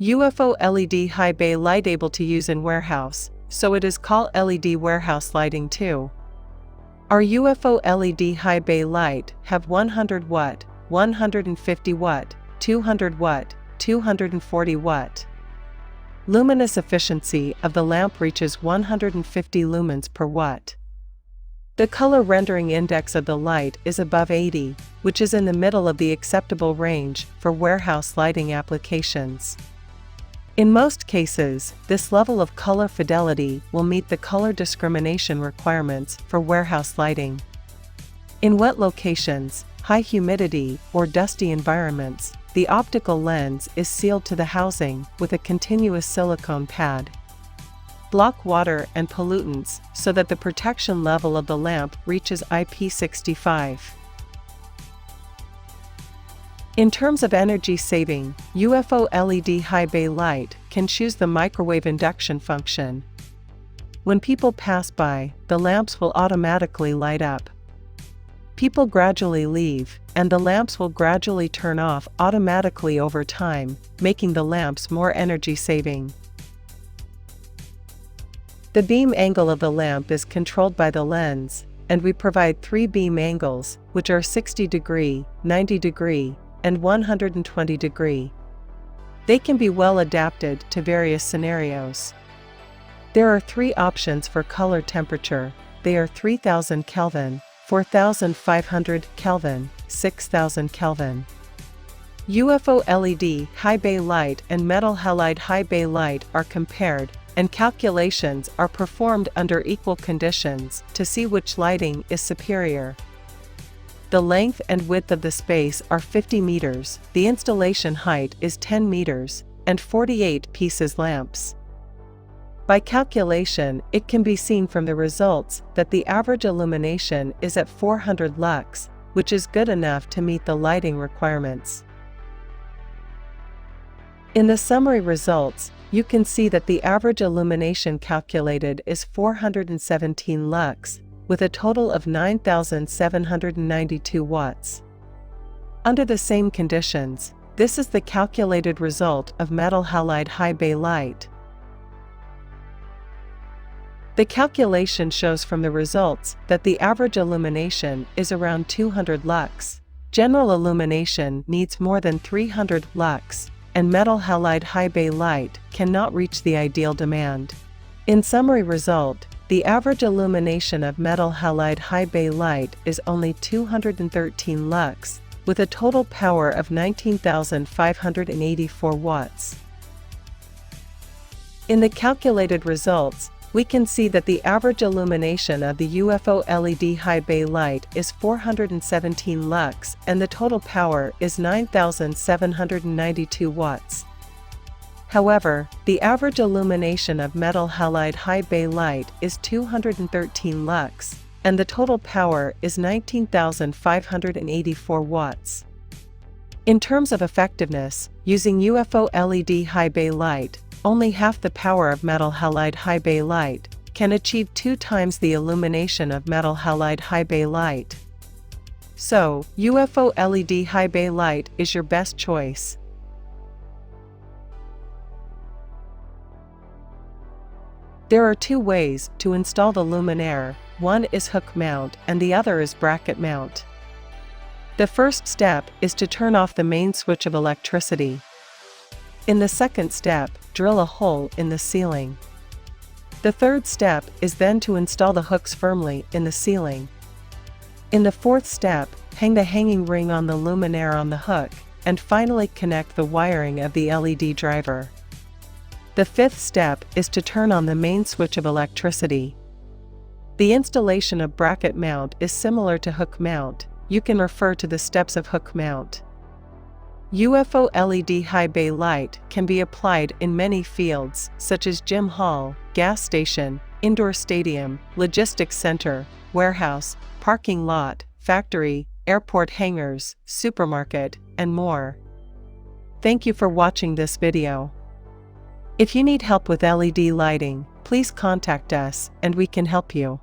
UFO LED high bay light able to use in warehouse, so it is called LED warehouse lighting too. Our UFO LED high bay light have 100 watt, 150 watt, 200 watt, 240 watt. Luminous efficiency of the lamp reaches 150 lumens per watt. The color rendering index of the light is above 80, which is in the middle of the acceptable range for warehouse lighting applications. In most cases, this level of color fidelity will meet the color discrimination requirements for warehouse lighting. In wet locations, high humidity, or dusty environments, the optical lens is sealed to the housing with a continuous silicone pad. Block water and pollutants so that the protection level of the lamp reaches IP65. In terms of energy saving, UFO LED high bay light can choose the microwave induction function. When people pass by, the lamps will automatically light up. People gradually leave, and the lamps will gradually turn off automatically over time, making the lamps more energy saving. The beam angle of the lamp is controlled by the lens, and we provide 3 beam angles, which are 60 degree, 90 degree, and 120 degree. They can be well adapted to various scenarios. There are 3 options for color temperature. They are 3000 Kelvin, 4500 Kelvin, 6000 Kelvin. UFO LED high bay light and metal halide high bay light are compared, and calculations are performed under equal conditions to see which lighting is superior. The length and width of the space are 50 meters, the installation height is 10 meters, and 48 pieces lamps. By calculation, it can be seen from the results that the average illumination is at 400 lux, which is good enough to meet the lighting requirements. In the summary results, you can see that the average illumination calculated is 417 lux, with a total of 9,792 watts. Under the same conditions, this is the calculated result of metal halide high bay light. The calculation shows from the results that the average illumination is around 200 lux. General illumination needs more than 300 lux, and metal halide high bay light cannot reach the ideal demand. In summary result, the average illumination of metal halide high bay light is only 213 lux, with a total power of 19,584 watts. In the calculated results, we can see that the average illumination of the UFO LED high bay light is 417 lux and the total power is 9,792 watts. However, the average illumination of metal halide high bay light is 213 lux, and the total power is 19,584 watts. In terms of effectiveness, using UFO LED high bay light, only half the power of metal halide high bay light can achieve 2 times the illumination of metal halide high bay light. So, UFO LED high bay light is your best choice. There are 2 ways to install the luminaire, one is hook mount and the other is bracket mount. The first step is to turn off the main switch of electricity. In the second step, drill a hole in the ceiling. The third step is then to install the hooks firmly in the ceiling. In the fourth step, hang the hanging ring on the luminaire on the hook, and finally connect the wiring of the LED driver. The fifth step is to turn on the main switch of electricity. The installation of bracket mount is similar to hook mount. You can refer to the steps of hook mount. UFO LED high bay light can be applied in many fields, such as gym hall, gas station, indoor stadium, logistics center, warehouse, parking lot, factory, airport hangars, supermarket, and more. Thank you for watching this video. If you need help with LED lighting, please contact us, and we can help you.